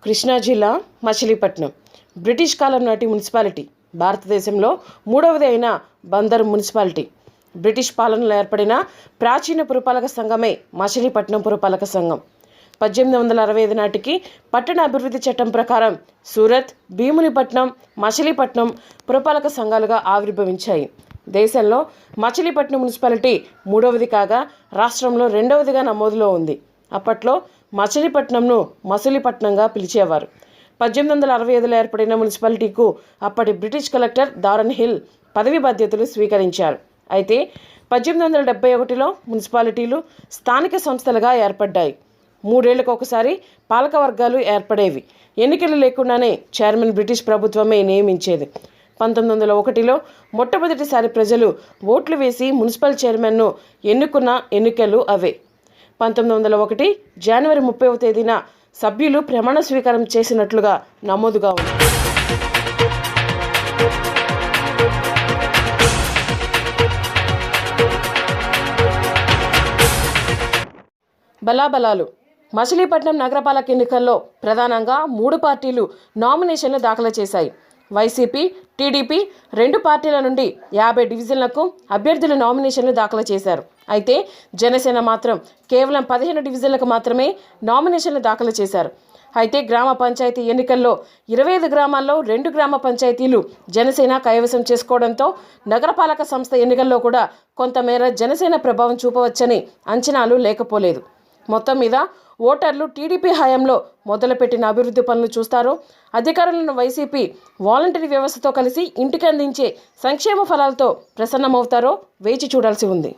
కృష్ణా జిల్లా మచిలీపట్నం బ్రిటిష్ కాలం నాటి మున్సిపాలిటీ. భారతదేశంలో మూడవది అయిన బందరు మున్సిపాలిటీ. బ్రిటిష్ పాలనలో ఏర్పడిన ప్రాచీన పురపాలక సంఘమే మచిలీపట్నం పురపాలక సంఘం. 1865 నాటికి పట్టణ అభివృద్ధి చట్టం ప్రకారం సూరత్, భీమునిపట్నం, మచిలీపట్నం పురపాలక సంఘాలుగా ఆవిర్భవించాయి. దేశంలో మచిలీపట్నం మున్సిపాలిటీ మూడవది కాగా రాష్ట్రంలో రెండవదిగా నమోదులో ఉంది. అప్పట్లో మచిలీపట్నంను మసిలీపట్నంగా పిలిచేవారు. 1865లో ఏర్పడిన మున్సిపాలిటీకు అప్పటి బ్రిటిష్ కలెక్టర్ దారన్ హిల్ పదవి బాధ్యతలు స్వీకరించారు. అయితే 1871లో మున్సిపాలిటీలు స్థానిక సంస్థలుగా ఏర్పడ్డాయి. 3 ఏళ్లకు ఒకసారి పాలక వర్గాలు ఏర్పడేవి. ఎన్నికలు లేకుండానే చైర్మన్ బ్రిటిష్ ప్రభుత్వమే నియమించేది. 1901లో మొట్టమొదటిసారి ప్రజలు ఓట్లు వేసి మున్సిపల్ చైర్మన్ను ఎన్నుకున్న ఎన్నికలు అవే. 1901 జనవరి 30వ తేదీన సభ్యులు ప్రమాణ స్వీకారం చేసినట్లుగా నమోదుగా ఉంది. బలాబలాలు. మచిలీపట్నం నగరపాలక ఎన్నికల్లో ప్రధానంగా 3 పార్టీలు నామినేషన్లు దాఖలు చేశాయి. వైసీపీ, టీడీపీ 2 పార్టీల నుండి 50 డివిజన్లకు అభ్యర్థులు నామినేషన్లు దాఖలు చేశారు. అయితే జనసేన మాత్రం కేవలం 15 డివిజన్లకు మాత్రమే నామినేషన్లు దాఖలు చేశారు. అయితే గ్రామ పంచాయతీ ఎన్నికల్లో 25 గ్రామాల్లో 2 గ్రామ పంచాయతీలు జనసేన కైవసం చేసుకోవడంతో నగరపాలక సంస్థ ఎన్నికల్లో కూడా కొంతమేర జనసేన ప్రభావం చూపవచ్చని అంచనాలు లేకపోలేదు. మొత్తం మీద ఓటర్లు టీడీపీ హయాంలో మొదలుపెట్టిన అభివృద్ధి పనులు చూస్తారో, అధికారులను వైసీపీ వాలంటరీ వ్యవస్థతో కలిసి ఇంటికి అందించే సంక్షేమ ఫలాలతో ప్రసన్నమవుతారో వేచి చూడాల్సి ఉంది.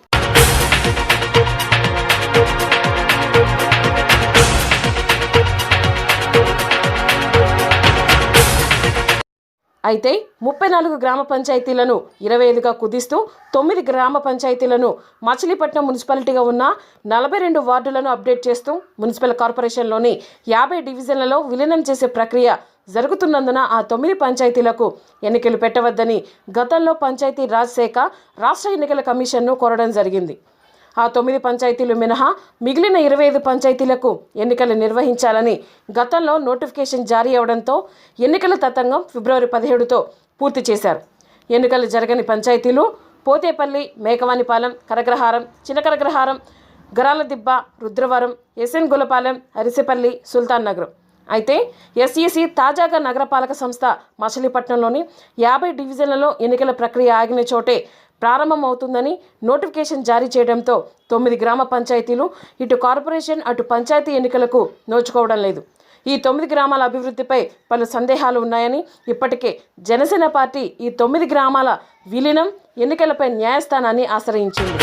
అయితే 34 గ్రామ పంచాయతీలను 25గా కుదిస్తూ 9 గ్రామ పంచాయతీలను మచిలీపట్నం మున్సిపాలిటీగా ఉన్న 42 వార్డులను అప్డేట్ చేస్తూ మున్సిపల్ కార్పొరేషన్లోని 50 డివిజన్లలో విలీనం చేసే ప్రక్రియ జరుగుతున్నందున ఆ 9 పంచాయతీలకు ఎన్నికలు పెట్టవద్దని గతంలో పంచాయతీ రాజ్ శాఖ రాష్ట్ర ఎన్నికల కమిషన్ను కోరడం జరిగింది. ఆ 9 పంచాయతీలు మినహా మిగిలిన 25 పంచాయతీలకు ఎన్నికలు నిర్వహించాలని గతంలో నోటిఫికేషన్ జారీ అవడంతో ఎన్నికల తతంగం ఫిబ్రవరి 17తో పూర్తి చేశారు. ఎన్నికలు జరగని పంచాయతీలు పోతేపల్లి, మేకవానిపాలెం, కరగ్రహారం, చిన్నకరగ్రహారం, గరాలదిబ్బ, రుద్రవరం, ఎస్ఎన్ గులపాలెం, అరిసెపల్లి, సుల్తాన్ నగరం. అయితే ఎస్ఈసి తాజాగా నగరపాలక సంస్థ మచిలీపట్నంలోని 50 డివిజన్లలో ఎన్నికల ప్రక్రియ ఆగిన చోటే ప్రారంభమవుతుందని నోటిఫికేషన్ జారీ చేయడంతో 9 గ్రామ పంచాయతీలు ఇటు కార్పొరేషన్ అటు పంచాయతీ ఎన్నికలకు నోచుకోవడం లేదు. ఈ 9 గ్రామాల అభివృద్ధిపై పలు సందేహాలు ఉన్నాయని ఇప్పటికే జనసేన పార్టీ ఈ 9 గ్రామాల విలీనం ఎన్నికలపై న్యాయస్థానాన్ని ఆశ్రయించింది.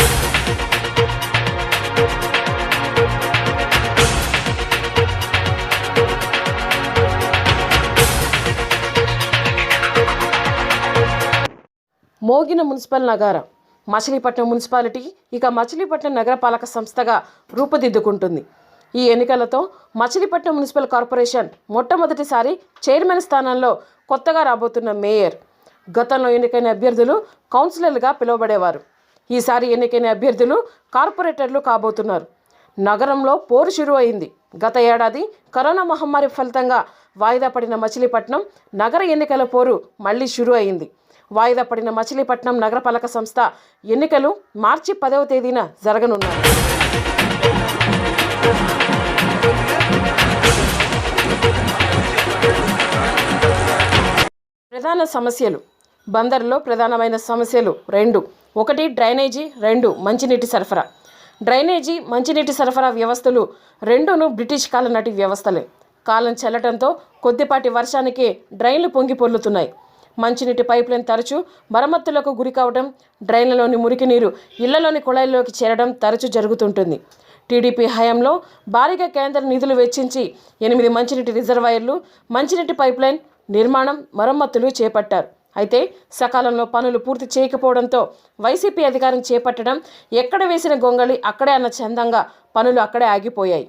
మోగిన మున్సిపల్ నగార. మచిలీపట్నం మున్సిపాలిటీ ఇక మచిలీపట్నం నగరపాలక సంస్థగా రూపుదిద్దుకుంటుంది. ఈ ఎన్నికలతో మచిలీపట్నం మున్సిపల్ కార్పొరేషన్ మొట్టమొదటిసారి చైర్మన్ స్థానంలో కొత్తగా రాబోతున్న మేయర్. గతంలో ఎన్నికైన అభ్యర్థులు కౌన్సిలర్లుగా పిలువబడేవారు. ఈసారి ఎన్నికైన అభ్యర్థులు కార్పొరేటర్లు కాబోతున్నారు. నగరంలో పోరు షురు అయింది. గత ఏడాది కరోనా మహమ్మారి ఫలితంగా వాయిదా పడిన మచిలీపట్నం నగర ఎన్నికల పోరు మళ్లీ షురు అయింది. వాయిదా పడిన మచిలీపట్నం నగరపాలక సంస్థ ఎన్నికలు మార్చి 10వ తేదీన జరగనున్నాయి. ప్రధాన సమస్యలు. బందరులో ప్రధానమైన సమస్యలు 2. 1 డ్రైనేజీ, 2 మంచినీటి సరఫరా. డ్రైనేజీ, మంచినీటి సరఫరా వ్యవస్థలు రెండూను బ్రిటిష్ కాలం నాటి వ్యవస్థలే. కాలం చెల్లటంతో కొద్దిపాటి వర్షానికే డ్రైన్లు పొంగి పొర్లుతున్నాయి. మంచినీటి పైప్లైన్ తరచూ మరమ్మతులకు గురి కావడం, డ్రైన్లలోని మురికి నీరు ఇళ్లలోని కుళాయిల్లోకి చేరడం తరచూ జరుగుతుంటుంది. టీడీపీ హయాంలో భారీగా కేంద్ర నిధులు వెచ్చించి 8 మంచినీటి రిజర్వాయర్లు, మంచినీటి పైప్లైన్ నిర్మాణం, మరమ్మతులు చేపట్టారు. అయితే సకాలంలో పనులు పూర్తి చేయకపోవడంతో వైసీపీ అధికారం చేపట్టడం ఎక్కడ వేసిన గొంగళి అక్కడే అన్న చందంగా పనులు అక్కడే ఆగిపోయాయి.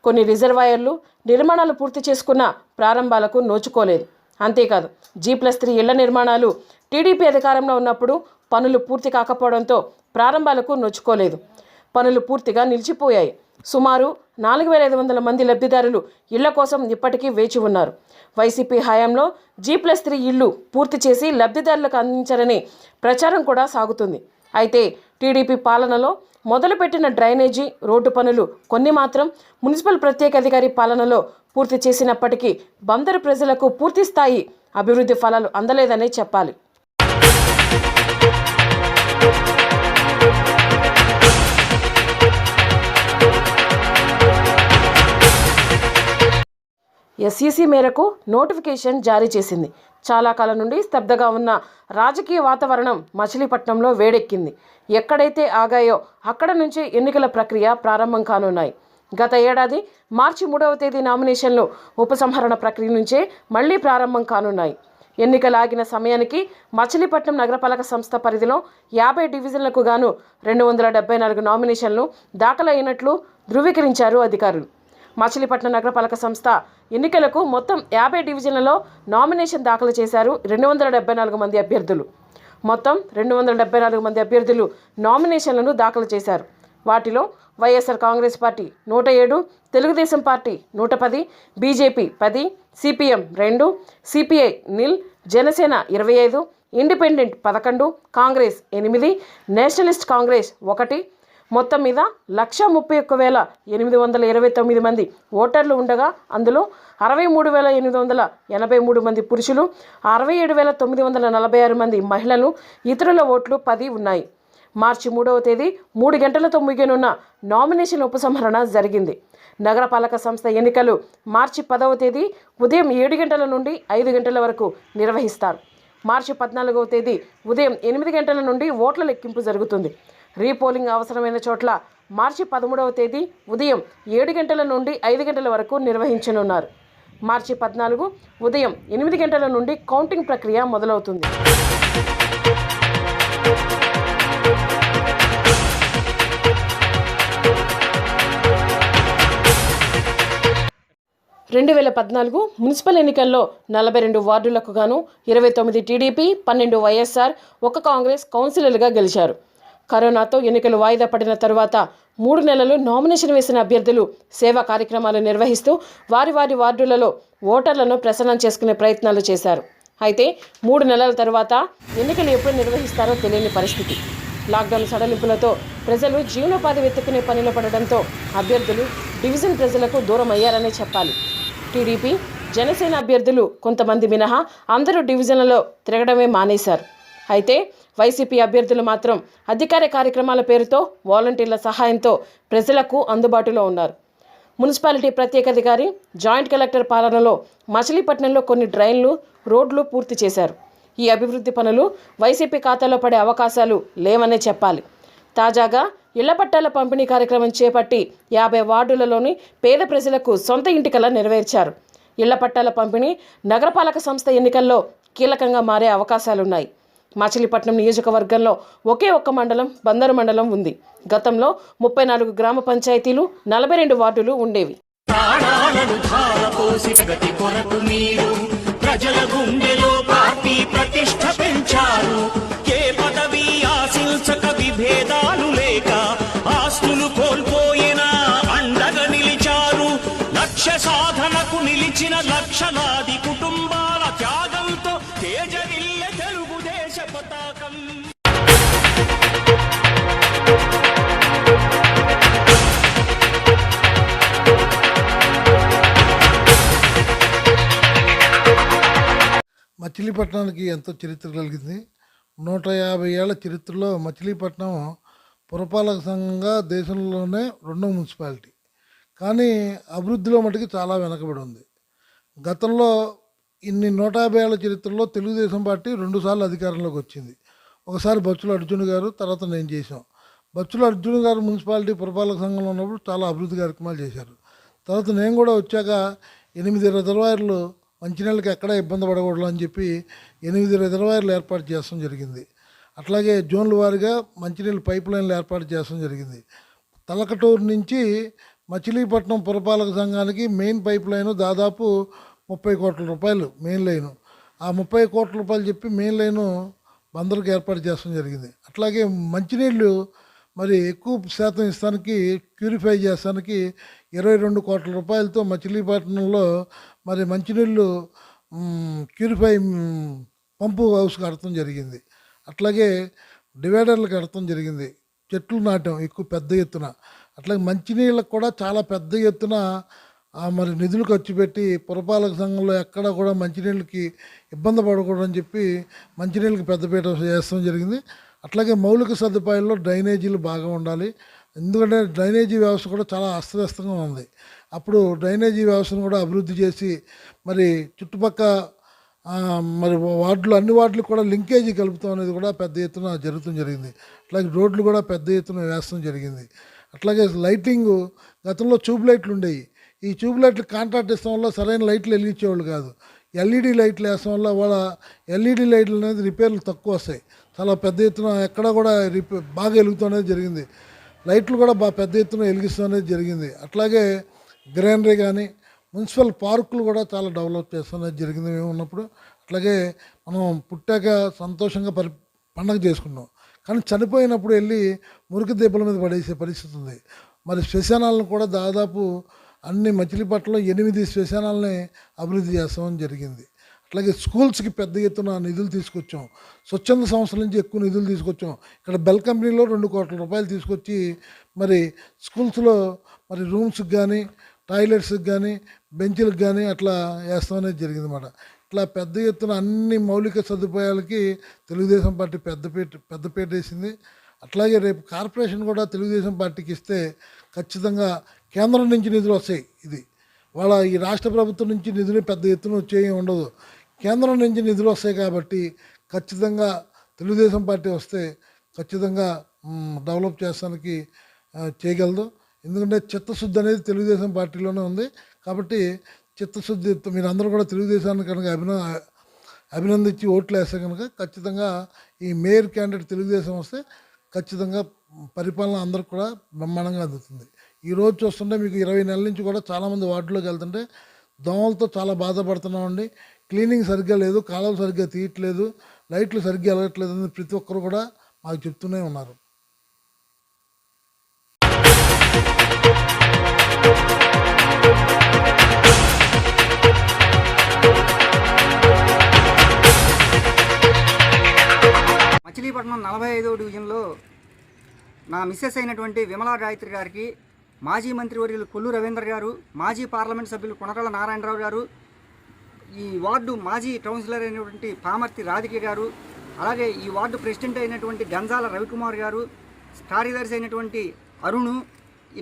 కొన్ని రిజర్వాయర్లు నిర్మాణాలు పూర్తి చేసుకున్న ప్రారంభాలకు నోచుకోలేదు. అంతేకాదు G+3 ఇళ్ల నిర్మాణాలు టీడీపీ అధికారంలో ఉన్నప్పుడు పనులు పూర్తి కాకపోవడంతో ప్రారంభాలకు నోచుకోలేదు. పనులు పూర్తిగా నిలిచిపోయాయి. సుమారు 4,500 మంది లబ్ధిదారులు ఇళ్ల కోసం ఇప్పటికీ వేచి ఉన్నారు. వైసీపీ హయాంలో G+3 ఇళ్లు పూర్తి చేసి లబ్ధిదారులకు అందించారని ప్రచారం కూడా సాగుతుంది. అయితే టీడీపీ పాలనలో మొదలుపెట్టిన డ్రైనేజీ, రోడ్డు పనులు కొన్ని మాత్రం మున్సిపల్ ప్రత్యేక అధికారి పాలనలో పూర్తి చేసినప్పటికీ బందరు ప్రజలకు పూర్తి స్థాయి అభివృద్ధి ఫలాలు అందలేదనే చెప్పాలి. SEC మేరకు నోటిఫికేషన్ జారీ చేసింది. చాలా కాలం నుండి స్తబ్దగా ఉన్న రాజకీయ వాతావరణం మచిలీపట్నంలో వేడెక్కింది. ఎక్కడైతే ఆగాయో అక్కడ నుంచే ఎన్నికల ప్రక్రియ ప్రారంభం కానున్నాయి. గత ఏడాది మార్చి 3వ తేదీ నామినేషన్లు ఉపసంహరణ ప్రక్రియ నుంచే మళ్లీ ప్రారంభం కానున్నాయి. ఎన్నికలు ఆగిన సమయానికి మచిలీపట్నం నగరపాలక సంస్థ పరిధిలో 50 డివిజన్లకు గాను 274 నామినేషన్లు దాఖలైనట్లు ధృవీకరించారు అధికారులు. మచిలీపట్నం నగరపాలక సంస్థ ఎన్నికలకు మొత్తం 50 డివిజన్లలో నామినేషన్ దాఖలు చేశారు 274 మంది అభ్యర్థులు. మొత్తం 274 మంది అభ్యర్థులు నామినేషన్లను దాఖలు చేశారు. వాటిలో YSR Congress party 107, Telugu Desam party 110, BJP 10, CPM 2, CPI 0, Janasena 25, independent 11, Congress 8, Nationalist Congress 1, మొత్తం మీద 131,829 మంది ఓటర్లు ఉండగా అందులో 63,883 మంది పురుషులు, 67,946 మంది మహిళలు, ఇతరుల ఓట్లు 10 ఉన్నాయి. మార్చి 3వ తేదీ 3 గంటలతో ముగియనున్న నామినేషన్ ఉపసంహరణ జరిగింది. నగరపాలక సంస్థ ఎన్నికలు మార్చి 10వ తేదీ ఉదయం 7 గంటల నుండి 5 గంటల వరకు నిర్వహిస్తారు. మార్చి 14వ తేదీ ఉదయం 8 గంటల నుండి ఓట్ల లెక్కింపు జరుగుతుంది. రీపోలింగ్ అవసరమైన చోట్ల మార్చి 13వ తేదీ ఉదయం 7 గంటల నుండి 5 గంటల వరకు నిర్వహించనున్నారు. మార్చి 14 ఉదయం 8 గంటల నుండి కౌంటింగ్ ప్రక్రియ మొదలవుతుంది. మున్సిపల్ ఎన్నికల్లో 42 వార్డులకు గాను 29 టీడీపీ, 12 వైఎస్ఆర్, 1 కాంగ్రెస్ కౌన్సిలర్లుగా గెలిచారు. కరోనాతో ఎన్నికలు వాయిదా పడిన తరువాత 3 నెలలు నామినేషన్ వేసిన అభ్యర్థులు సేవా కార్యక్రమాలు నిర్వహిస్తూ వారి వార్డులలో ఓటర్లను ప్రసన్నం చేసుకునే ప్రయత్నాలు చేశారు. అయితే 3 నెలల తర్వాత ఎన్నికలు ఎప్పుడు నిర్వహిస్తారో తెలియని పరిస్థితి. లాక్డౌన్ సడలింపులతో ప్రజలు జీవనోపాధి వెతుక్కునే పనిలో పడడంతో అభ్యర్థులు డివిజన్ ప్రజలకు దూరం అయ్యారనే చెప్పాలి. టీడీపీ, జనసేన అభ్యర్థులు కొంతమంది మినహా అందరూ డివిజన్లలో తిరగడమే మానేశారు. అయితే వైసీపీ అభ్యర్థులు మాత్రం అధికార కార్యక్రమాల పేరుతో వాలంటీర్ల సహాయంతో ప్రజలకు అందుబాటులో ఉన్నారు. మున్సిపాలిటీ ప్రత్యేకాధికారి, జాయింట్ కలెక్టర్ పాలనలో మచిలీపట్నంలో కొన్ని డ్రైన్లు, రోడ్లు పూర్తి చేశారు. ఈ అభివృద్ధి పనులు వైసీపీ ఖాతాలో పడే అవకాశాలు లేవనే చెప్పాలి. తాజాగా ఇళ్ల పట్టాల పంపిణీ కార్యక్రమం చేపట్టి 50 వార్డులలోని పేద ప్రజలకు సొంత ఇంటి కల నెరవేర్చారు. ఇళ్ల పట్టాల పంపిణీ నగరపాలక సంస్థ ఎన్నికల్లో కీలకంగా మారే అవకాశాలున్నాయి. మచిలీపట్నం నియోజకవర్గంలో ఒకే ఒక్క మండలం బందరు మండలం ఉంది. గతంలో 34 గ్రామ పంచాయతీలు, 42 వార్డులు ఉండేవి. ప్రజల గుండెలో పార్టీ ప్రతిష్ఠ పెంచారు. ఏ పదవి ఆశించక విభేదాలు లేక ఆస్తులు కోల్పోయినా అండగా నిలిచారు. లక్ష్య సాధనకు నిలిచిన లక్షలాది కుటుంబాల త్యాగంతో తేజరిల్లె తెలుగుదేశ పతాకం. మచిలీపట్నానికి ఎంతో చరిత్ర కలిగింది. 150 ఏళ్ల చరిత్రలో మచిలీపట్నం పురపాలక సంఘంగా దేశంలోనే 2వ మున్సిపాలిటీ. కానీ అభివృద్ధిలో మటుకు చాలా వెనకబడి ఉంది. గతంలో ఇన్ని 150 ఏళ్ల చరిత్రలో తెలుగుదేశం పార్టీ 2 సార్లు అధికారంలోకి వచ్చింది. ఒకసారి బచ్చుల అర్జున్ గారు, తర్వాత నేను చేశాం. బచ్చుల అర్జున్ గారు మున్సిపాలిటీ పురపాలక సంఘంలో ఉన్నప్పుడు చాలా అభివృద్ధి కార్యక్రమాలు చేశారు. తర్వాత నేను కూడా వచ్చాక 8 రిజర్వాయర్లు మంచినీళ్ళకి ఎక్కడ ఇబ్బంది పడకూడదు అని చెప్పి 8 రిజర్వాయర్లు ఏర్పాటు చేయడం జరిగింది. అట్లాగే జోన్ల వారీగా మంచినీళ్ళు పైప్ లైన్లు ఏర్పాటు చేయడం జరిగింది. తలకటూరు నుంచి మచిలీపట్నం పురపాలక సంఘానికి మెయిన్ పైప్ లైను దాదాపు 30 కోట్ల రూపాయలు మెయిన్ లైను. ఆ 30 కోట్ల రూపాయలు చెప్పి మెయిన్ లైను బందరుకు ఏర్పాటు చేయడం జరిగింది. అట్లాగే మంచినీళ్ళు మరి ఎక్కువ శాతం ఇస్తానికి ప్యూరిఫై చేస్తానికి 22 కోట్ల రూపాయలతో మచిలీపట్నంలో మరి మంచినీళ్ళు ప్యూరిఫై పంపు హౌస్ కడతాం జరిగింది. అట్లాగే డివైడర్లు కడతాం జరిగింది. చెట్లు నాటాం ఎక్కువ పెద్ద ఎత్తున. అట్లాగే మంచినీళ్ళకు కూడా చాలా పెద్ద ఎత్తున మరి నిధులు ఖర్చు పెట్టి పురపాలక సంఘంలో ఎక్కడ కూడా మంచినీళ్ళకి ఇబ్బంది పడకూడదని చెప్పి మంచినీళ్ళకి పెద్దపీట చేస్తాం జరిగింది. అట్లాగే మౌలిక సదుపాయాల్లో డ్రైనేజీలు బాగా ఉండాలి. ఎందుకంటే డ్రైనేజీ వ్యవస్థ కూడా చాలా అస్తవ్యస్తంగా ఉంది. అప్పుడు డ్రైనేజీ వ్యవస్థను కూడా అభివృద్ధి చేసి మరి చుట్టుపక్క మరి వార్డులు అన్ని వార్డులు కూడా లింకేజీ కలుపుతాం అనేది కూడా పెద్ద ఎత్తున జరుగుతూ జరిగింది. అట్లాగే రోడ్లు కూడా పెద్ద ఎత్తున వేస్తాం జరిగింది. అట్లాగే లైటింగ్ గతంలో ట్యూబ్ లైట్లు ఉండేవి. ఈ ట్యూబ్ లైట్లు కాంట్రాక్ట్ ఇస్తాం వల్ల సరైన లైట్లు వెలిగించేవాళ్ళు కాదు. ఎల్ఈడి లైట్లు వేస్తాం వల్ల వాళ్ళ ఎల్ఈడి లైట్లు అనేది రిపేర్లు తక్కువ వస్తాయి. చాలా పెద్ద ఎత్తున ఎక్కడ కూడా బాగా వెలుగుతూ అనేది జరిగింది. లైట్లు కూడా బాగా పెద్ద ఎత్తున వెలిగిస్తూ అనేది జరిగింది. అట్లాగే గ్రీనరీ కానీ మున్సిపల్ పార్కులు కూడా చాలా డెవలప్ చేస్తున్నది జరిగింది మేము ఉన్నప్పుడు. అట్లాగే మనం పుట్టాక సంతోషంగా పండగ చేసుకున్నాం, కానీ చనిపోయినప్పుడు వెళ్ళి మురికి దెబ్బల మీద పడేసే పరిస్థితి ఉంది. మరి శ్మశానాలను కూడా దాదాపు అన్ని మచిలీపట్నంలో 8 శ్మశానాలని అభివృద్ధి చేస్తామని జరిగింది. అట్లాగే స్కూల్స్కి పెద్ద ఎత్తున నిధులు తీసుకొచ్చాం. స్వచ్ఛంద సంస్థల నుంచి ఎక్కువ నిధులు తీసుకొచ్చాం. ఇక్కడ బెల్ కంపెనీలో 2 కోట్ల రూపాయలు తీసుకొచ్చి మరి స్కూల్స్లో మరి రూమ్స్కి కానీ టాయిలెట్స్కి కానీ బెంచ్లకు కానీ అట్లా వేస్తామనేది జరిగింది అన్నమాట. ఇట్లా పెద్ద ఎత్తున అన్ని మౌలిక సదుపాయాలకి తెలుగుదేశం పార్టీ పెద్దపీట వేసింది. అట్లాగే రేపు కార్పొరేషన్ కూడా తెలుగుదేశం పార్టీకి ఇస్తే ఖచ్చితంగా కేంద్రం నుంచి నిధులు వస్తాయి. ఇది వాళ్ళ ఈ రాష్ట్ర ప్రభుత్వం నుంచి నిధులు పెద్ద ఎత్తున వచ్చేవి ఉండదు. కేంద్రం నుంచి నిధులు వస్తాయి కాబట్టి ఖచ్చితంగా తెలుగుదేశం పార్టీ వస్తే ఖచ్చితంగా డెవలప్ చేస్తానికి చేయగలదు. ఎందుకంటే చిత్తశుద్ధి అనేది తెలుగుదేశం పార్టీలోనే ఉంది. కాబట్టి చిత్తశుద్ధి మీరు అందరూ కూడా తెలుగుదేశాన్ని కనుక అభినందించి ఓట్లు వేస్తే కనుక ఖచ్చితంగా ఈ మేయర్ క్యాండిడేట్ తెలుగుదేశం వస్తే ఖచ్చితంగా పరిపాలన అందరికి కూడా బ్రహ్మాండంగా అందుతుంది. ఈరోజు చూస్తుంటే మీకు 20 నెలల నుంచి కూడా చాలామంది వార్డులోకి వెళ్తుంటే దోమలతో చాలా బాధపడుతున్నామండి. క్లీనింగ్ సరిగ్గా లేదు, కాలువలు సరిగ్గా తీయట్లేదు, లైట్లు సరిగ్గా వెళ్ళట్లేదు అని ప్రతి ఒక్కరు కూడా మాకు చెప్తూనే ఉన్నారు. మచిలీపట్నం 45వ డివిజన్లో నా మిస్సెస్ అయినటువంటి విమలా గాయత్రి గారికి మాజీ మంత్రివర్యులు కొల్లు రవీంద్ర గారు, మాజీ పార్లమెంట్ సభ్యులు కొనకళ్ళ నారాయణరావు గారు, ఈ వార్డు మాజీ కౌన్సిలర్ అయినటువంటి పామర్తి రాధిక గారు, అలాగే ఈ వార్డు ప్రెసిడెంట్ అయినటువంటి గంజాల రవికుమార్ గారు, కార్యదర్శి అయినటువంటి అరుణు,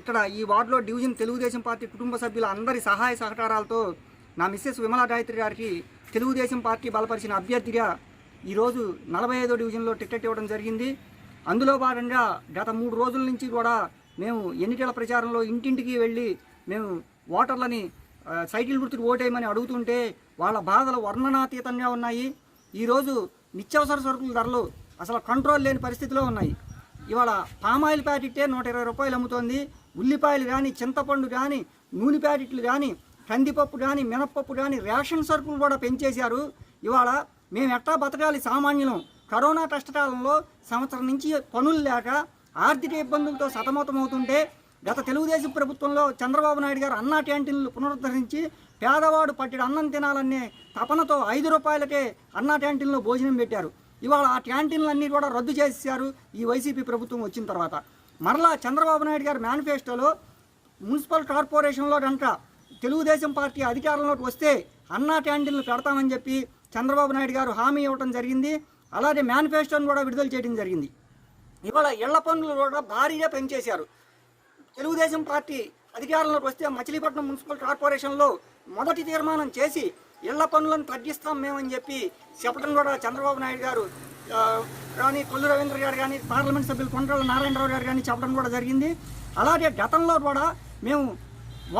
ఇక్కడ ఈ వార్డులో డివిజన్ తెలుగుదేశం పార్టీ కుటుంబ సభ్యుల అందరి సహాయ సహకారాలతో నా మిస్సెస్ విమలా గాయత్రి గారికి తెలుగుదేశం పార్టీ బలపరిచిన అభ్యర్థిగా ఈరోజు 45వ డివిజన్లో టికెట్ ఇవ్వడం జరిగింది. అందులో భాగంగా గత 3 రోజుల నుంచి కూడా మేము ఎన్నికల ప్రచారంలో ఇంటింటికి వెళ్ళి మేము ఓటర్లని సైకిల్ గుర్తుకు ఓటేయమని అడుగుతుంటే వాళ్ళ బాధలు వర్ణనాతీతంగా ఉన్నాయి. ఈరోజు నిత్యావసర సరుకుల ధరలు అసలు కంట్రోల్ లేని పరిస్థితిలో ఉన్నాయి. ఇవాళ పామాయిల్ ప్యాకెట్టే 120 రూపాయలు అమ్ముతోంది. ఉల్లిపాయలు కానీ, చింతపండు కానీ, నూనె ప్యాకెట్లు కానీ, కందిపప్పు కానీ, మినప్పప్పు కానీ, రేషన్ సరుకులు కూడా పెంచేశారు. ఇవాళ మేము ఎట్టా బతకాలి సామాన్యులం? కరోనా కష్టకాలంలో సంవత్సరం నుంచి పనులు లేక ఆర్థిక ఇబ్బందులతో సతమతమవుతుంటే గత తెలుగుదేశం ప్రభుత్వంలో చంద్రబాబు నాయుడు గారు అన్నా క్యాంటీన్లు పునరుద్ధరించి పేదవాడు పట్టిన అన్నం తినాలనే తపనతో 5 రూపాయలకే అన్నా క్యాంటీన్లో భోజనం పెట్టారు. ఇవాళ ఆ క్యాంటీన్లన్నీ కూడా రద్దు చేశారు ఈ వైసీపీ ప్రభుత్వం వచ్చిన తర్వాత. మరలా చంద్రబాబు నాయుడు గారి మేనిఫెస్టోలో మున్సిపల్ కార్పొరేషన్లో కనుక తెలుగుదేశం పార్టీ అధికారంలోకి వస్తే అన్నా క్యాంటీన్లు పెడతామని చెప్పి చంద్రబాబు నాయుడు గారు హామీ ఇవ్వడం జరిగింది. అలాగే మేనిఫెస్టోను కూడా విడుదల చేయడం జరిగింది. ఇవాళ ఇళ్ల పన్నులు కూడా భారీగా పెంచేశారు. తెలుగుదేశం పార్టీ అధికారంలోకి వస్తే మచిలీపట్నం మున్సిపల్ కార్పొరేషన్లో మొదటి తీర్మానం చేసి ఇళ్ల పన్నులను తగ్గిస్తాం మేమని చెప్పి చెప్పడం కూడా చంద్రబాబు నాయుడు గారు కానీ, కొల్లు రవీంద్ర గారు కానీ, పార్లమెంట్ సభ్యులు కొనకళ్ళ నారాయణరావు గారు కానీ చెప్పడం కూడా జరిగింది. అలాగే గతంలో కూడా మేము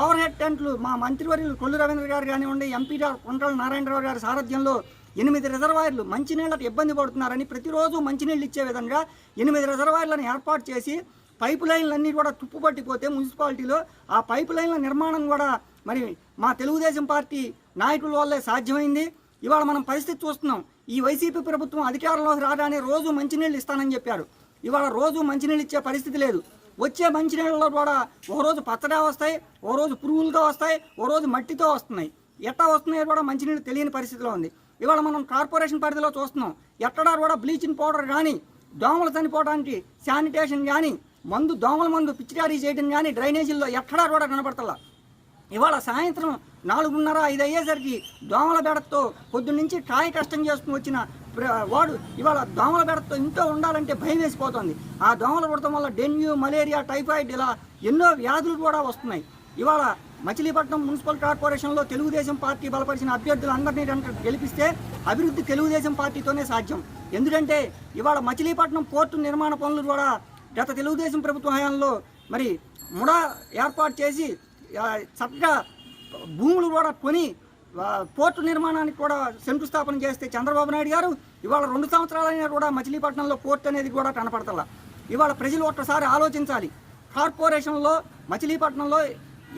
ఓవర్ హెడ్ టెంట్లు మా మంత్రివర్యులు కొల్లు రవీంద్ర గారు కానివ్వండి, ఎంపీ కొనకళ్ళ నారాయణరావు గారి సారథ్యంలో 8 రిజర్వాయర్లు మంచినీళ్ళకి ఇబ్బంది పడుతున్నారని ప్రతిరోజు మంచినీళ్ళు ఇచ్చే విధంగా 8 రిజర్వాయర్లను ఏర్పాటు చేసి పైపు లైన్లన్నీ కూడా తుప్పుపట్టిపోతే మున్సిపాలిటీలో ఆ పైపు లైన్ల నిర్మాణం కూడా మరి మా తెలుగుదేశం పార్టీ నాయకుల వల్లే సాధ్యమైంది. ఇవాళ మనం పరిస్థితి చూస్తున్నాం. ఈ వైసీపీ ప్రభుత్వం అధికారంలోకి రాగానే రోజు మంచినీళ్ళు ఇస్తానని చెప్పారు. ఇవాళ రోజు మంచినీళ్ళు ఇచ్చే పరిస్థితి లేదు. వచ్చే మంచినీళ్ళలో కూడా ఓ రోజు పచ్చగా వస్తాయి, ఓ రోజు పురుగులతో వస్తాయి, ఓ రోజు మట్టితో వస్తున్నాయి. ఎట్టా వస్తున్నాయో కూడా మంచినీళ్ళు తెలియని పరిస్థితిలో ఉంది. ఇవాళ మనం కార్పొరేషన్ పరిధిలో చూస్తున్నాం, ఎక్కడా కూడా బ్లీచింగ్ పౌడర్ కానీ, దోమలు చనిపోవడానికి శానిటేషన్ కానీ, దోమల మందు పిచికారీ చేయడం కానీ డ్రైనేజీల్లో ఎక్కడా కూడా కనపడతలా. ఇవాళ సాయంత్రం 4:30-5 అయ్యేసరికి దోమల బెడతో పొద్దున్నుంచి కాయ కష్టం చేసుకుని వచ్చిన వాడు ఇవాళ దోమల బెడతో ఇంట్లో ఉండాలంటే భయం వేసిపోతుంది. ఆ దోమలు పడటం వల్ల డెంగ్యూ, మలేరియా, టైఫాయిడ్ ఇలా ఎన్నో వ్యాధులు కూడా వస్తున్నాయి. ఇవాళ మచిలీపట్నం మున్సిపల్ కార్పొరేషన్లో తెలుగుదేశం పార్టీ బలపరిచిన అభ్యర్థులందరినీ గెలిపిస్తే అభివృద్ధి తెలుగుదేశం పార్టీతోనే సాధ్యం. ఎందుకంటే ఇవాళ మచిలీపట్నం పోర్టు నిర్మాణ పనులు కూడా గత తెలుగుదేశం ప్రభుత్వ హయాంలో మరి ముడా ఏర్పాటు చేసి చక్కగా భూములు కూడా కొని పోర్టు నిర్మాణానికి కూడా శంకుస్థాపన చేస్తే చంద్రబాబు నాయుడు గారు ఇవాళ 2 సంవత్సరాలైనా కూడా మచిలీపట్నంలో పోర్టు అనేది కూడా కనపడతలా. ఇవాళ ప్రజలు ఒక్కసారి ఆలోచించాలి, కార్పొరేషన్లో మచిలీపట్నంలో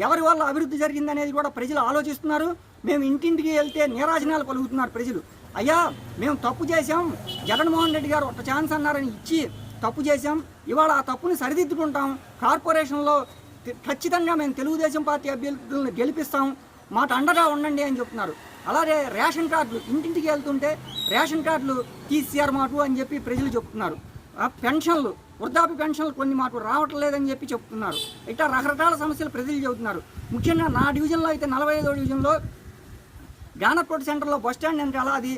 ఎవరి వల్ల అభివృద్ధి జరిగిందనేది కూడా ప్రజలు ఆలోచిస్తున్నారు. మేము ఇంటింటికి వెళ్తే నీరాజనాలు పలుకుతున్నారు ప్రజలు. అయ్యా మేము తప్పు చేశాం, జగన్మోహన్ రెడ్డి గారు ఒక ఛాన్స్ అన్నారని ఇచ్చి తప్పు చేశాం, ఇవాళ ఆ తప్పుని సరిదిద్దుకుంటాం, కార్పొరేషన్లో ఖచ్చితంగా మేము తెలుగుదేశం పార్టీ అభ్యర్థులను గెలిపిస్తాం, మాట అండగా ఉండండి అని చెప్తున్నారు. అలాగే రేషన్ కార్డులు ఇంటింటికి వెళ్తుంటే రేషన్ కార్డులు తీసిఆర్ మాకు అని చెప్పి ప్రజలు చెప్తున్నారు. పెన్షన్లు, వృద్ధాప్య పెన్షన్లు కొన్ని మాకు రావట్లేదని చెప్పి చెప్తున్నారు. ఇట్లా రకరకాల సమస్యలు ప్రజలు చెబుతున్నారు. ముఖ్యంగా నా డివిజన్లో అయితే 45వ డివిజన్లో గానకోట సెంటర్లో బస్టాండ్ వెనకాల అది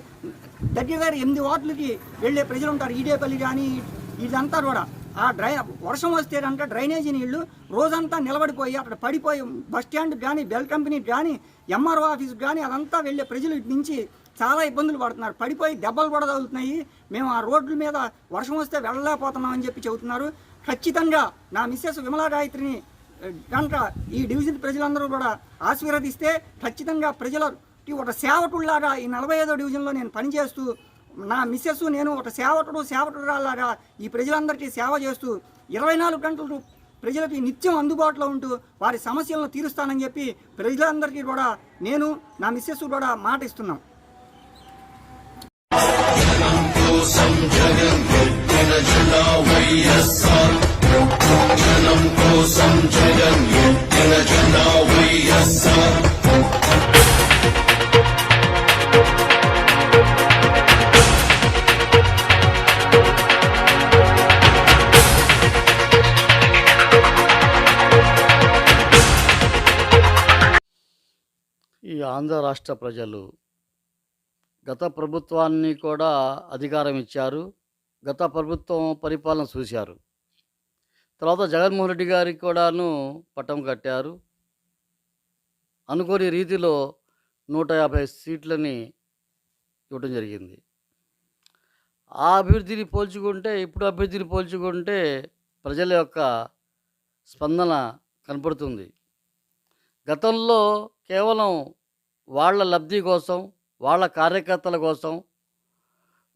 దగ్గర 8 వార్డులకి వెళ్ళే ప్రజలు ఉంటారు. ఈడేపల్లి కానీ ఇదంతా కూడా ఆ వర్షం వస్తే కనుక డ్రైనేజీ నీళ్లు రోజంతా నిలబడిపోయి అక్కడ పడిపోయి బస్టాండ్ కానీ, బెల్ కంపెనీకి కానీ, ఎంఆర్ఓ ఆఫీస్కి కానీ అదంతా వెళ్ళే ప్రజలు ఇటు నుంచి చాలా ఇబ్బందులు పడుతున్నారు. పడిపోయి దెబ్బలు కూడా తగులుతున్నాయి. మేము ఆ రోడ్ల మీద వర్షం వస్తే వెళ్ళలేకపోతున్నాం అని చెప్పి చెబుతున్నారు. ఖచ్చితంగా నా మిస్సెస్ విమలా గాయత్రిని కనుక ఈ డివిజన్ ప్రజలందరూ కూడా ఆశీర్వదిస్తే ఖచ్చితంగా ప్రజలకి ఒక సేవకుడిలాగా ఈ 45వ డివిజన్లో నేను పనిచేస్తూ నా మిస్సెస్ నేను ఒక సేవకుడులాగా ఈ ప్రజలందరికీ సేవ చేస్తూ 24 గంటలు ప్రజలకి నిత్యం అందుబాటులో ఉంటూ వారి సమస్యలను తీరుస్తానని చెప్పి ప్రజలందరికీ కూడా నేను నా మిస్సెస్ కూడా మాట ఇస్తున్నాం. ఈ ఆంధ్ర రాష్ట్ర ప్రజలు గత ప్రభుత్వాన్ని కూడా అధికారం ఇచ్చారు. గత ప్రభుత్వం పరిపాలన చూశారు. తర్వాత జగన్మోహన్ రెడ్డి గారికి కూడాను పట్టం కట్టారు. అనుకోని రీతిలో 150 సీట్లని ఇవ్వడం జరిగింది. ఆ అభివృద్ధిని పోల్చుకుంటే, ఇప్పుడు అభివృద్ధిని పోల్చుకుంటే ప్రజల యొక్క స్పందన కనపడుతుంది. గతంలో కేవలం వాళ్ళ లబ్ధి కోసం, వాళ్ళ కార్యకర్తల కోసం,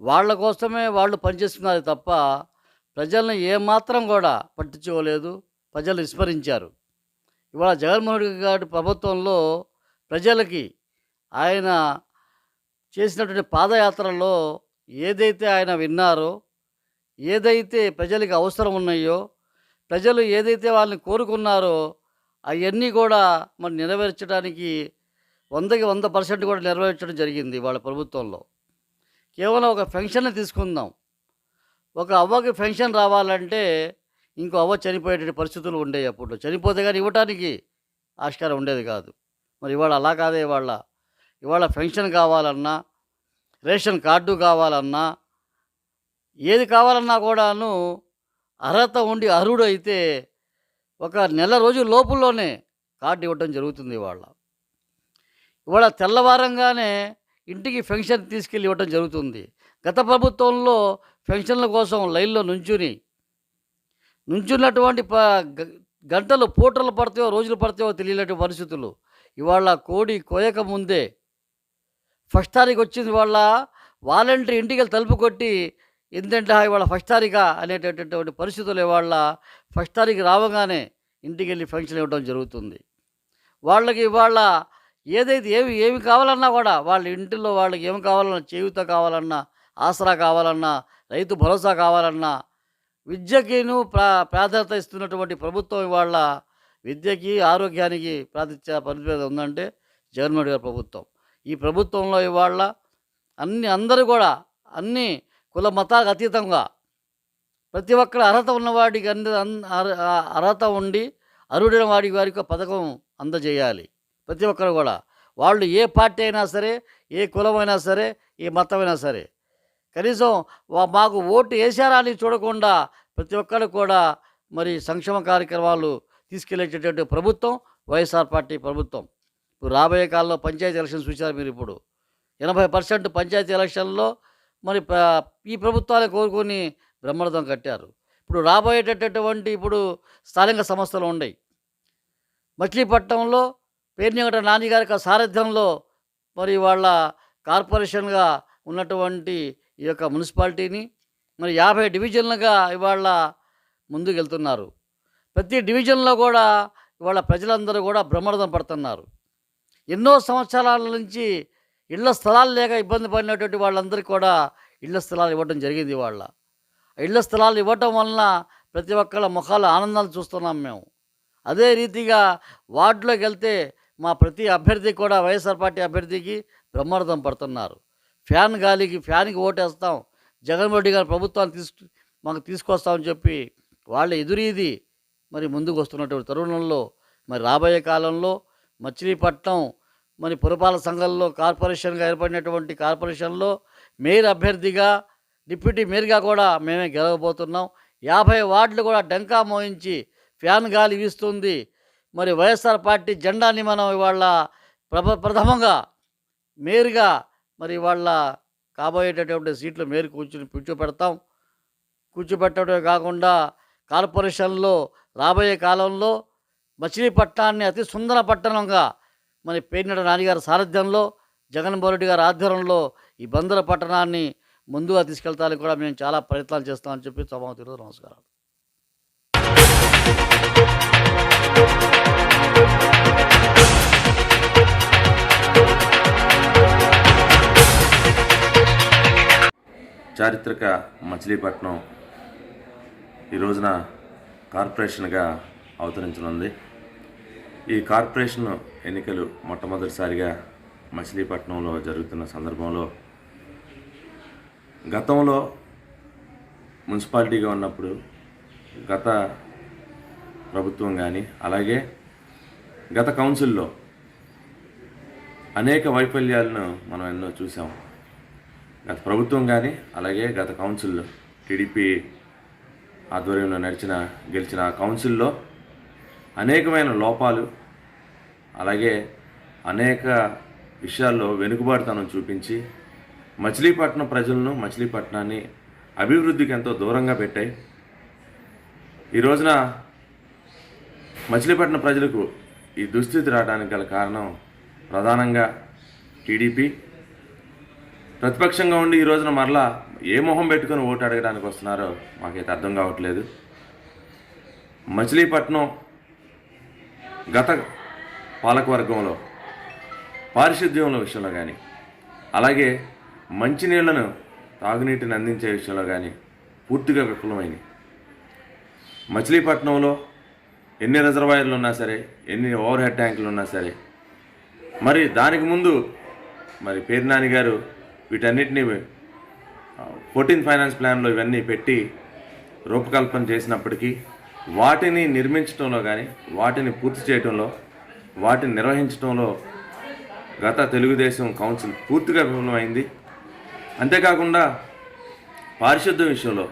వాళ్ళ కోసమే వాళ్ళు పనిచేస్తున్నారు తప్ప ప్రజలను ఏమాత్రం కూడా పట్టించుకోలేదు. ప్రజలు విస్మరించారు. ఇవాళ జగన్మోహన్ రెడ్డి గారి ప్రభుత్వంలో ప్రజలకి ఆయన చేసినటువంటి పాదయాత్రలో ఏదైతే ఆయన విన్నారో, ఏదైతే ప్రజలకి అవసరం ఉన్నాయో, ప్రజలు ఏదైతే వాళ్ళని కోరుకున్నారో అవన్నీ కూడా మరి నెరవేర్చడానికి 100కి 100% కూడా నెరవేర్చడం జరిగింది వాళ్ళ ప్రభుత్వంలో. కేవలం ఒక పెన్షన్ తీసుకుందాం. ఒక అవ్వకి పెన్షన్ రావాలంటే ఇంకో అవ్వ చనిపోయేటువంటి పరిస్థితులు ఉండేవి. అప్పుడు చనిపోతే కానీ ఇవ్వటానికి ఆస్కారం ఉండేది కాదు. మరి ఇవాళ అలా కాదే. ఇవాళ పెన్షన్ కావాలన్నా, రేషన్ కార్డు కావాలన్నా, ఏది కావాలన్నా కూడాను అర్హత ఉండి అర్హుడు అయితే ఒక నెల రోజుల లోపుల్లోనే కార్డు ఇవ్వటం జరుగుతుంది. ఇవాళ తెల్లవారంగానే ఇంటికి పెన్షన్ తీసుకెళ్ళి ఇవ్వటం జరుగుతుంది. గత ప్రభుత్వంలో పెన్షన్ల కోసం లైన్లో నుంచున్నటువంటి గంటలు పూటలు పడతాయో రోజులు పడతాయో తెలియనటువంటి పరిస్థితులు. ఇవాళ కోడి కోయక ముందే ఫస్ట్ తారీఖు వచ్చింది. వాళ్ళ వాలంటీర్ ఇంటికి వెళ్ళి తలుపు కొట్టి ఎందుకంటే ఇవాళ ఫస్ట్ తారీఖా అనేటటువంటి పరిస్థితులు ఇవాళ ఫస్ట్ తారీఖు రావగానే ఇంటికి వెళ్ళి పెన్షన్ ఇవ్వడం జరుగుతుంది. వాళ్ళకి ఇవాళ ఏదైతే ఏమి కావాలన్నా కూడా వాళ్ళ ఇంటిలో వాళ్ళకి ఏమి కావాలన్నా, చేయూత కావాలన్నా, ఆసరా కావాలన్నా, రైతు భరోసా కావాలన్నా విద్యకిను ప్రాధాన్యత ఇస్తున్నటువంటి ప్రభుత్వం ఇవాళ విద్యకి ఆరోగ్యానికి ప్రాతినిధ్యం ఉందంటే జగన్మోహన్ గారి ప్రభుత్వం. ఈ ప్రభుత్వంలో ఇవాళ అందరూ కూడా అన్ని కుల మతాలకు అతీతంగా ప్రతి ఒక్కరు అర్హత ఉన్నవాడికి అర్హత ఉండి అర్హుడైన వారికి పథకం అందజేయాలి. ప్రతి ఒక్కరు కూడా వాళ్ళు ఏ పార్టీ అయినా సరే, ఏ కులమైనా సరే, ఏ మతమైనా సరే, కనీసం మాకు ఓటు వేసారా అని చూడకుండా ప్రతి ఒక్కరు కూడా మరి సంక్షేమ కార్యక్రమాలు తీసుకెళ్లేటటువంటి ప్రభుత్వం వైఎస్ఆర్ పార్టీ ప్రభుత్వం. ఇప్పుడు రాబోయే కాలంలో పంచాయతీ ఎలక్షన్స్ చూశారు మీరు. ఇప్పుడు 80% పంచాయతీ ఎలక్షన్లో మరి ఈ ప్రభుత్వాన్ని కోరుకొని బ్రహ్మరథం కట్టారు. ఇప్పుడు రాబోయేటటువంటి స్థానిక సంస్థలు ఉన్నాయి. మచిలీపట్నంలో పేర్నిగంట నాని గారి సారథ్యంలో మరి వాళ్ళ కార్పొరేషన్గా ఉన్నటువంటి ఈ యొక్క మున్సిపాలిటీని మరి 50 డివిజన్లుగా ఇవాళ ముందుకు వెళ్తున్నారు. ప్రతి డివిజన్లో కూడా ఇవాళ ప్రజలందరూ కూడా బ్రహ్మరథం పడుతున్నారు. ఎన్నో సంవత్సరాల నుంచి ఇళ్ల స్థలాలు లేక ఇబ్బంది పడినటువంటి వాళ్ళందరికీ కూడా ఇళ్ల స్థలాలు ఇవ్వడం జరిగింది. వాళ్ళ ఇళ్ల స్థలాలు ఇవ్వటం వలన ప్రతి ఒక్కళ్ళ ముఖాల ఆనందాలు చూస్తున్నాం మేము. అదే రీతిగా వార్డులోకి వెళ్తే మా ప్రతి అభ్యర్థి కూడా వైఎస్ఆర్ పార్టీ అభ్యర్థికి బ్రహ్మరథం పడుతున్నారు. ఫ్యాన్కి ఓటేస్తాం, జగన్మోహన్ రెడ్డి గారి ప్రభుత్వాన్ని మాకు తీసుకొస్తామని చెప్పి వాళ్ళ ఎదురీది మరి ముందుకు వస్తున్నటువంటి తరుణంలో మరి రాబోయే కాలంలో మచిలీపట్నం మరి పురపాలక సంఘంలో కార్పొరేషన్గా ఏర్పడినటువంటి కార్పొరేషన్లో మేయర్ అభ్యర్థిగా, డిప్యూటీ మేయర్గా కూడా మేమే గెలవబోతున్నాం. 50 వార్డులు కూడా డంకా మోయించి ఫ్యాన్ గాలి వీస్తుంది. మరి వైఎస్ఆర్ పార్టీ జెండాని మనం ఇవాళ ప్రథమంగా మేయర్గా మరి ఇవాళ కాబోయేటటువంటి సీట్లు మేయర్ కూర్చోపెట్టడమే కాకుండా కార్పొరేషన్లో రాబోయే కాలంలో మచిలీపట్నాన్ని అతి సుందర పట్టణంగా మరి పేర్నిగంట నానిగారి సారథ్యంలో, జగన్మోహన్ రెడ్డి గారి ఆధ్వర్యంలో ఈ బందర పట్టణాన్ని ముందుగా తీసుకెళ్తానికి కూడా మేము చాలా ప్రయత్నాలు చేస్తామని చెప్పి సభాముఖంగా నమస్కారం. చారిత్రక మచిలీపట్నం ఈ రోజున కార్పొరేషన్గా అవతరించనుంది. ఈ కార్పొరేషన్ ఎన్నికలు మొట్టమొదటిసారిగా మచిలీపట్నంలో జరుగుతున్న సందర్భంలో గతంలో మున్సిపాలిటీగా ఉన్నప్పుడు గత ప్రభుత్వం కానీ అలాగే గత కౌన్సిల్లో అనేక వైఫల్యాలను మనం ఎన్నో చూసాం. గత ప్రభుత్వం కానీ అలాగే గత కౌన్సిల్లో టీడీపీ ఆధ్వర్యంలో గెలిచిన కౌన్సిల్లో అనేకమైన లోపాలు అలాగే అనేక విషయాల్లో వెనుకబాటుతనం చూపించి మచిలీపట్నం ప్రజలను, మచిలీపట్నాన్ని అభివృద్ధికి ఎంతో దూరంగా పెట్టాయి. ఈ రోజున మచిలీపట్నం ప్రజలకు ఈ దుస్థితి రావడానికి గల కారణం ప్రధానంగా టీడీపీ. ప్రతిపక్షంగా ఉండి ఈ రోజున మరలా ఏ మొహం పెట్టుకొని ఓటు అడగడానికి వస్తున్నారో మాకైతే అర్థం కావట్లేదు. మచిలీపట్నం గత పాలకవర్గంలో పారిశుద్ధ్యంలో విషయంలో కానీ అలాగే మంచినీళ్లను, తాగునీటిని అందించే విషయంలో కానీ పూర్తిగా విఫలమైంది. మచిలీపట్నంలో ఎన్ని రిజర్వాయర్లు ఉన్నా సరే, ఎన్ని ఓవర్ హెడ్ ట్యాంకులు ఉన్నా సరే, మరి దానికి ముందు మరి పేర్నాని గారు వీటన్నిటినీ 14th ఫైనాన్స్ ప్లాన్లో ఇవన్నీ పెట్టి రూపకల్పన చేసినప్పటికీ వాటిని నిర్మించడంలో కానీ, వాటిని పూర్తి చేయడంలో, వాటిని నిర్వహించడంలో గత తెలుగుదేశం కౌన్సిల్ పూర్తిగా విఫలమైంది. అంతేకాకుండా పారిశుద్ధ్యం విషయంలో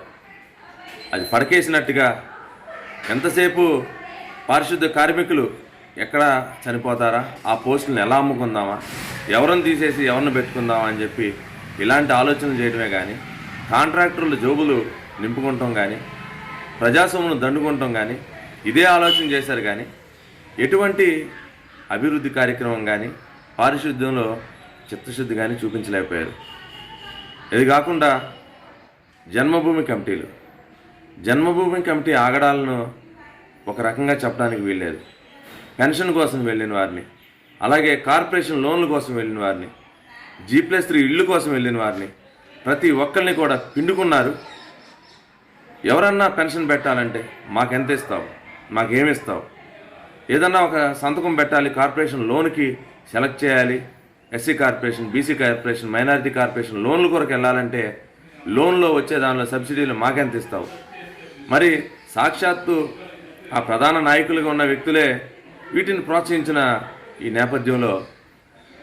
అది పడకేసినట్టుగా ఎంతసేపు పారిశుద్ధ్య కార్మికులు ఎక్కడ చనిపోతారా, ఆ పోస్టులను ఎలా అమ్ముకుందామా, ఎవరిని తీసేసి ఎవరిని పెట్టుకుందామా అని చెప్పి ఇలాంటి ఆలోచనలు చేయడమే కానీ, కాంట్రాక్టర్ల జోబులు నింపుకుంటాం కానీ, ప్రజాస్వామ్యం దండుకుంటాం కానీ ఇదే ఆలోచన చేశారు. కానీ ఎటువంటి అభివృద్ధి కార్యక్రమం కానీ, పారిశుద్ధ్యంలో చిత్తశుద్ధి కానీ చూపించలేకపోయారు. ఇది కాకుండా జన్మభూమి కమిటీ ఆగడాలను ఒక రకంగా చెప్పడానికి వీల్లేదు. పెన్షన్ కోసం వెళ్ళిన వారిని, అలాగే కార్పొరేషన్ లోన్ల కోసం వెళ్ళిన వారిని, G+3 ఇళ్ళు కోసం వెళ్ళిన వారిని ప్రతి ఒక్కరిని కూడా పిండుకున్నారు. ఎవరన్నా పెన్షన్ పెట్టాలంటే మాకెంత ఇస్తావు, మాకేమిస్తావు, ఏదన్నా ఒక సంతకం పెట్టాలి, కార్పొరేషన్ లోన్కి సెలెక్ట్ చేయాలి, SC corporation, BC corporation, minority corporation లోన్ల కొరకు వెళ్ళాలంటే లోన్లో వచ్చే దానిలో సబ్సిడీలు మాకెంత ఇస్తావు. మరి సాక్షాత్తు ఆ ప్రధాన నాయకులుగా ఉన్న వ్యక్తులే వీటిని ప్రోత్సహించిన ఈ నేపథ్యంలో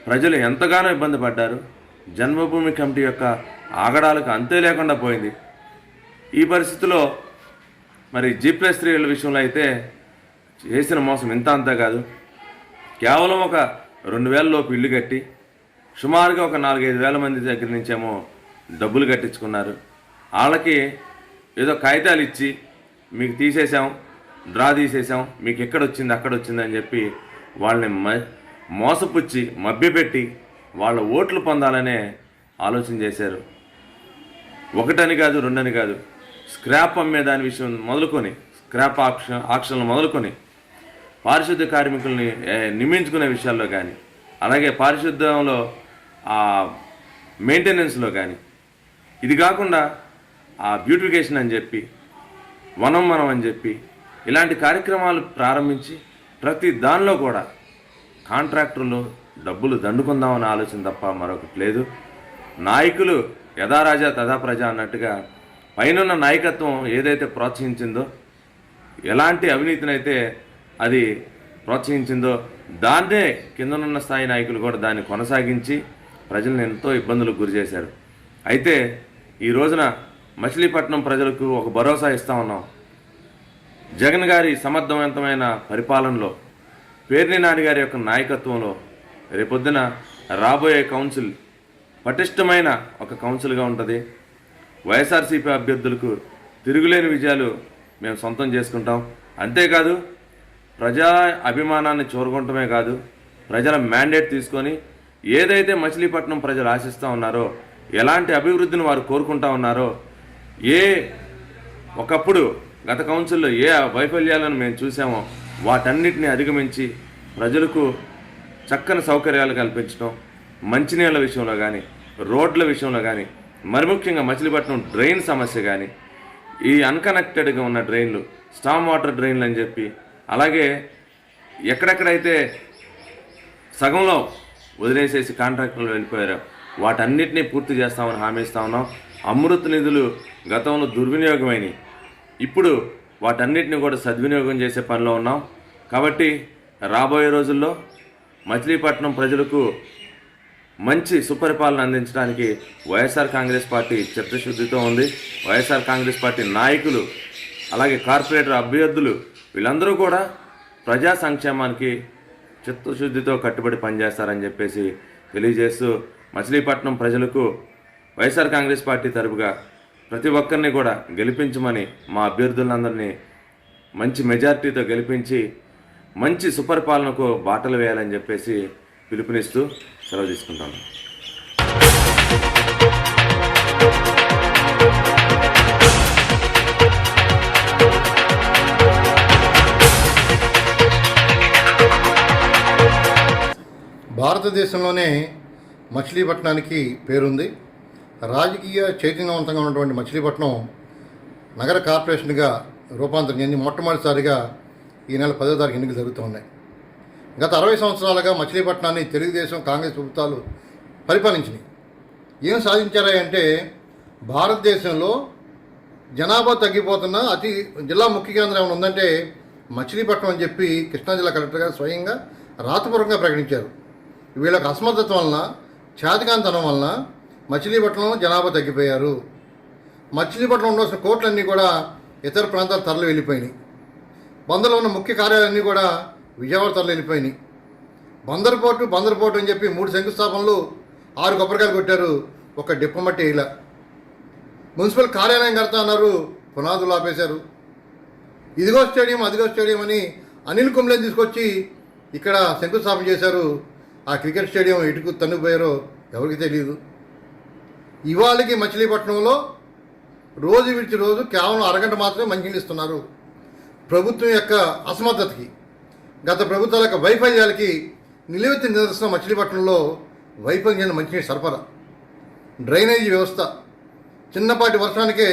ప్రజలు ఎంతగానో ఇబ్బంది పడ్డారు. జన్మభూమి కమిటీ యొక్క ఆగడాలకు అంతే లేకుండా పోయింది. ఈ పరిస్థితిలో మరి G+3 విషయంలో అయితే చేసిన మోసం ఇంత అంతా కాదు. కేవలం ఒక 2,000 లోపు ఇల్లు కట్టి సుమారుగా ఒక 4-5 వేల మంది దగ్గర నుంచేమో డబ్బులు కట్టించుకున్నారు. వాళ్ళకి ఏదో కాగితాలు ఇచ్చి మీకు తీసేసాం, డ్రా తీసేసాం, మీకు ఎక్కడొచ్చింది అక్కడొచ్చింది అని చెప్పి వాళ్ళని మోసపుచ్చి మభ్యపెట్టి వాళ్ళ ఓట్లు పొందాలనే ఆలోచన చేశారు. ఒకటని కాదు, రెండని కాదు, స్క్రాప్ అమ్మే దాని విషయం మొదలుకొని, స్క్రాప్ ఆక్షన్లు మొదలుకొని, పారిశుద్ధ్య కార్మికుల్ని నియమించుకునే విషయాల్లో కానీ, అలాగే పారిశుద్ధ్యంలో మెయింటెనెన్స్లో కానీ, ఇది కాకుండా ఆ బ్యూటిఫికేషన్ అని చెప్పి, మనం అని చెప్పి ఇలాంటి కార్యక్రమాలు ప్రారంభించి ప్రతి దానిలో కూడా కాంట్రాక్టర్లు డబ్బులు దండుకుందామనే ఆలోచన తప్ప మరొకటి లేదు. నాయకులు యథారాజా తథా ప్రజ అన్నట్టుగా పైనున్న నాయకత్వం ఏదైతే ప్రోత్సహించిందో, ఎలాంటి అవినీతినైతే అది ప్రోత్సహించిందో దాన్నే కిందనున్న స్థాయి నాయకులు కూడా దాన్ని కొనసాగించి ప్రజలను ఎంతో ఇబ్బందులకు గురి చేశారు. అయితే ఈ రోజున మచిలీపట్నం ప్రజలకు ఒక భరోసా ఇస్తా ఉన్నాం. జగన్ గారి సమర్థవంతమైన పరిపాలనలో, పేర్ని నాని గారి యొక్క నాయకత్వంలో రేపొద్దున రాబోయే కౌన్సిల్ పటిష్టమైన ఒక కౌన్సిల్గా ఉంటుంది. వైఎస్ఆర్సీపీ అభ్యర్థులకు తిరుగులేని విజయాలు మేము సొంతం చేసుకుంటాం. అంతేకాదు ప్రజా అభిమానాన్ని చూరగొనటమే కాదు, ప్రజల మ్యాండేట్ తీసుకొని ఏదైతే మచిలీపట్నం ప్రజలు ఆశిస్తూ ఉన్నారో, ఎలాంటి అభివృద్ధిని వారు కోరుకుంటా ఉన్నారో, ఒకప్పుడు గత కౌన్సిల్లో ఏ వైఫల్యాలను మేము చూసామో వాటన్నిటిని అధిగమించి ప్రజలకు చక్కని సౌకర్యాలు కల్పించడం, మంచినీళ్ళ విషయంలో కానీ, రోడ్ల విషయంలో కానీ, మరి ముఖ్యంగా మచిలీపట్నం డ్రైన్ సమస్య కానీ, ఈ అన్కనెక్టెడ్గా ఉన్న డ్రైన్లు, స్టామ్ వాటర్ డ్రైన్లు అని చెప్పి, అలాగే ఎక్కడెక్కడైతే సగంలో వదిలేసేసి కాంట్రాక్టర్లు వెళ్ళిపోయారో వాటన్నిటినీ పూర్తి చేస్తామని హామీ ఇస్తా ఉన్నాం. అమృత్ నిధులు గతంలో దుర్వినియోగమైనవి, ఇప్పుడు వాటన్నిటిని కూడా సద్వినియోగం చేసే పనిలో ఉన్నాం. కాబట్టి రాబోయే రోజుల్లో మచిలీపట్నం ప్రజలకు మంచి సుపరిపాలన అందించడానికి వైఎస్ఆర్ కాంగ్రెస్ పార్టీ చిత్తశుద్ధితో ఉంది. వైఎస్ఆర్ కాంగ్రెస్ పార్టీ నాయకులు, అలాగే కార్పొరేటర్ అభ్యర్థులు వీళ్ళందరూ కూడా ప్రజా సంక్షేమానికి చిత్తశుద్ధితో కట్టుబడి పనిచేస్తారని చెప్పేసి తెలియజేస్తూ, మచిలీపట్నం ప్రజలకు వైఎస్ఆర్ కాంగ్రెస్ పార్టీ తరపుగా ప్రతి ఒక్కరిని కూడా గెలిపించమని, మా అభ్యర్థులందరినీ మంచి మెజార్టీతో గెలిపించి మంచి సుపరిపాలనకు బాటలు వేయాలని చెప్పేసి పిలుపునిస్తూ సెలవు తీసుకుంటాను. భారతదేశంలోనే మచిలీపట్నానికి పేరుంది. రాజకీయ చైతన్యవంతంగా ఉన్నటువంటి మచిలీపట్నం నగర కార్పొరేషన్గా రూపాంతరం చెంది మొట్టమొదటిసారిగా ఈ నెల 10వ తారీఖు ఎన్నికలు జరుగుతూ ఉన్నాయి. గత 60 సంవత్సరాలుగా మచిలీపట్నాన్ని తెలుగుదేశం, కాంగ్రెస్ ప్రభుత్వాలు పరిపాలించినాయి. ఏం సాధించారా అంటే, భారతదేశంలో జనాభా తగ్గిపోతున్న జిల్లా ముఖ్య కేంద్రం ఏమైనా ఉందంటే మచిలీపట్నం అని చెప్పి కృష్ణా జిల్లా కలెక్టర్ గారు స్వయంగా రాతపూర్వకంగా ప్రకటించారు. వీళ్ళకి అసమర్థత వలన, చేతకాంతనం వలన మచిలీపట్నంలో జనాభా తగ్గిపోయారు. మచిలీపట్నం ఉండవలసిన కోట్లన్నీ కూడా ఇతర ప్రాంతాలు తరలి వెళ్ళిపోయినాయి. బందర్లో ఉన్న ముఖ్య కార్యాలన్నీ కూడా విజయవాడ తరలి వెళ్ళిపోయినాయి. బందర్ పోర్టు అని చెప్పి 3 శంకుస్థాపనలు, 6 కొబ్బరికాయలు కొట్టారు, ఒక డిప్పమట్టి ఇలా. మున్సిపల్ కార్యాలయం కడతా అన్నారు, పునాదులు ఆపేశారు. ఇదిగో స్టేడియం, అదిగో స్టేడియం అని అనిల్ కుంబ్లేని తీసుకొచ్చి ఇక్కడ శంకుస్థాపన చేశారు. ఆ క్రికెట్ స్టేడియం ఇటుకు తన్నుకుపోయారో ఎవరికి తెలియదు. ఇవాళకి మచిలీపట్నంలో రోజు విడిచి రోజు కేవలం అరగంట మాత్రమే మంచినీళ్ళు ఇస్తున్నారు. ప్రభుత్వం యొక్క అసమర్థతకి, గత ప్రభుత్వాల యొక్క వైఫల్యాలకి నిలువెత్తి నిదర్శనం మచిలీపట్నంలో వైఫల్యం మంచినీటి సరఫరా, డ్రైనేజీ వ్యవస్థ. చిన్నపాటి వర్షానికే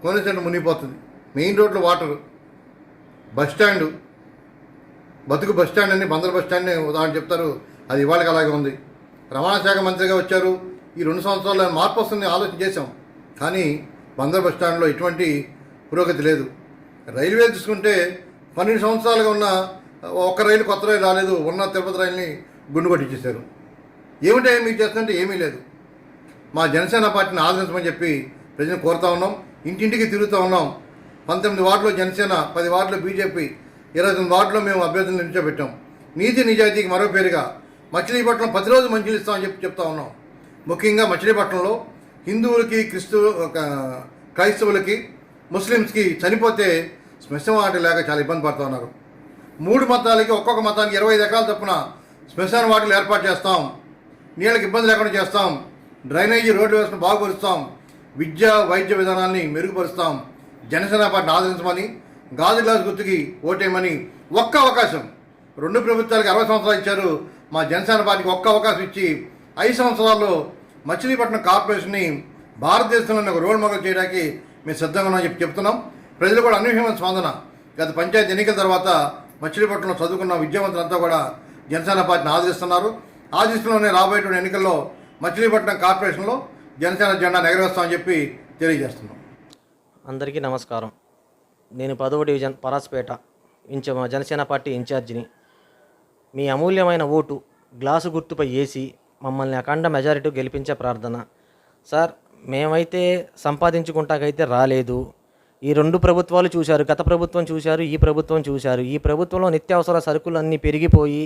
కోనేరు మునిగిపోతుంది. మెయిన్ రోడ్లో వాటర్, బస్ స్టాండు, బతుకు బస్ స్టాండ్ అని బందర్ బస్ స్టాండ్ని ఉదాహరణ చెప్తారు, అది ఇవాళకి అలాగే ఉంది. రవాణా శాఖ మంత్రిగా వచ్చారు, ఈ 2 సంవత్సరాల్లో మార్పు వస్తుంది ఆలోచన చేశాం, కానీ బందర్ బస్ స్టాండ్లో ఎటువంటి పురోగతి లేదు. రైల్వే తీసుకుంటే 12 సంవత్సరాలుగా ఉన్న ఒక్క రైలు, కొత్త రైలు రాలేదు, ఉన్న తిరుపతి రైలుని గుండు కొట్టించేశారు. ఏమిటో మీరు చేస్తుంటే ఏమీ లేదు. మా జనసేన పార్టీని ఆదరించమని చెప్పి ప్రజలను కోరుతా ఉన్నాం, ఇంటింటికి తిరుగుతూ ఉన్నాం. 19 వార్డులో జనసేన, 10 వార్డులో బీజేపీ, 29 వార్డులో మేము అభ్యర్థులను నిలిచోబెట్టాం. నీతి నిజాయితీకి మరో పేరుగా మచిలీపట్నం 10 రోజులు మంచిలు ఇస్తామని చెప్తా ఉన్నాం. ముఖ్యంగా మచిలీపట్నంలో హిందువులకి, క్రైస్తవులకి, ముస్లిమ్స్కి చనిపోతే శ్మశాన వాటి లేక చాలా ఇబ్బంది పడుతూ ఉన్నారు. 3 మతాలకి ఒక్కొక్క మతానికి 25 ఎకరాల చొప్పున శ్మశాన వాటిలు ఏర్పాటు చేస్తాం. నీళ్ళకి ఇబ్బంది లేకుండా చేస్తాం. డ్రైనేజీ రోడ్డు వ్యవస్థను బాగుపరుస్తాం. విద్య వైద్య విధానాన్ని మెరుగుపరుస్తాం. జనసేన పార్టీని ఆదరించమని, గాజు గ్లాస్ గుర్తుకి ఓటేయమని ఒక్క అవకాశం. 2 ప్రభుత్వాలకి 60 సంవత్సరాలు ఇచ్చారు. మా జనసేన పార్టీకి ఒక్క అవకాశం ఇచ్చి 5 సంవత్సరాల్లో మచిలీపట్నం కార్పొరేషన్ని భారతదేశంలోని ఒక రోల్ మోడల్ చేయడానికి మేము సిద్ధంగా ఉన్నామని చెప్తున్నాం. ప్రజలు కూడా అనూహ్యమైన స్పందన. గత పంచాయతీ ఎన్నికల తర్వాత మచిలీపట్నంలో చదువుకున్న విద్యావంతులంతా కూడా జనసేన పార్టీని ఆదరిస్తున్నారు. ఆదిస్తులోనే రాబోయేటువంటి ఎన్నికల్లో మచిలీపట్నం కార్పొరేషన్లో జనసేన జెండా ఎగరవేస్తామని చెప్పి తెలియజేస్తున్నాం. అందరికీ నమస్కారం. నేను 10వ డివిజన్ పరాస్పేట జనసేన పార్టీ ఇన్ఛార్జిని. మీ అమూల్యమైన ఓటు గ్లాసు గుర్తుపై వేసి మమ్మల్ని అఖండ మెజారిటీ గెలిపించే ప్రార్థన. సార్, మేమైతే సంపాదించుకుంటాకైతే రాలేదు. ఈ 2 ప్రభుత్వాలు చూశారు, గత ప్రభుత్వం చూశారు, ఈ ప్రభుత్వం చూశారు. ఈ ప్రభుత్వంలో నిత్యావసర సరుకులు అన్నీ పెరిగిపోయి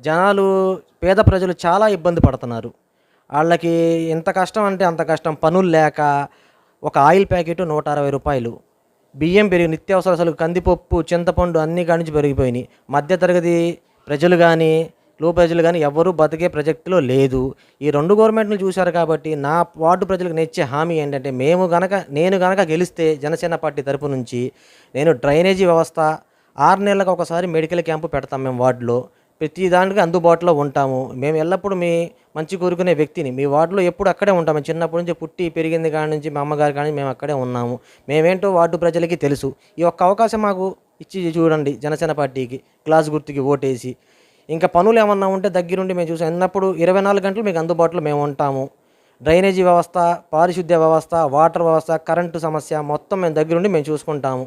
జనాలు, పేద ప్రజలు చాలా ఇబ్బంది పడుతున్నారు. వాళ్ళకి ఎంత కష్టం అంటే అంత కష్టం. పనులు లేక ఒక ఆయిల్ ప్యాకెట్ 160 రూపాయలు, బియ్యం పెరిగి, నిత్యావసర సరుకులు కందిపప్పు, చింతపండు అన్నీ కానించి పెరిగిపోయినాయి. మధ్యతరగతి ప్రజలు కానీ, లో ప్రజలు కానీ ఎవరూ బతికే ప్రాజెక్టులో లేదు. ఈ 2 గవర్నమెంట్లు చూశారు కాబట్టి నా వార్డు ప్రజలకు నేర్చే హామీ ఏంటంటే, నేను గనక గెలిస్తే జనసేన పార్టీ తరపు నుంచి నేను డ్రైనేజీ వ్యవస్థ, 6 నెలలకు ఒకసారి మెడికల్ క్యాంపు పెడతాం. మేము వార్డులో ప్రతి దానికి అందుబాటులో ఉంటాము. మేము ఎల్లప్పుడూ మీ మంచి కోరుకునే వ్యక్తిని. మీ వార్డులో ఎప్పుడు అక్కడే ఉంటాము. చిన్నప్పటి నుంచి పుట్టి పెరిగింది కాడి నుంచి మా అమ్మగారి కానీ మేము అక్కడే ఉన్నాము. మేమేంటో వార్డు ప్రజలకి తెలుసు. ఈ ఒక్క అవకాశం మాకు ఇచ్చి చూడండి, జనసేన పార్టీకి గ్లాస్ గుర్తుకి ఓటేసి. ఇంకా పనులు ఏమన్నా ఉంటే దగ్గరుండి మేము చూసాం. ఎన్నప్పుడు 24 గంటలు మీకు అందుబాటులో మేము ఉంటాము. డ్రైనేజీ వ్యవస్థ, పారిశుద్ధ్య వ్యవస్థ, వాటర్ వ్యవస్థ, కరెంటు సమస్య మొత్తం మేము దగ్గరుండి మేము చూసుకుంటాము.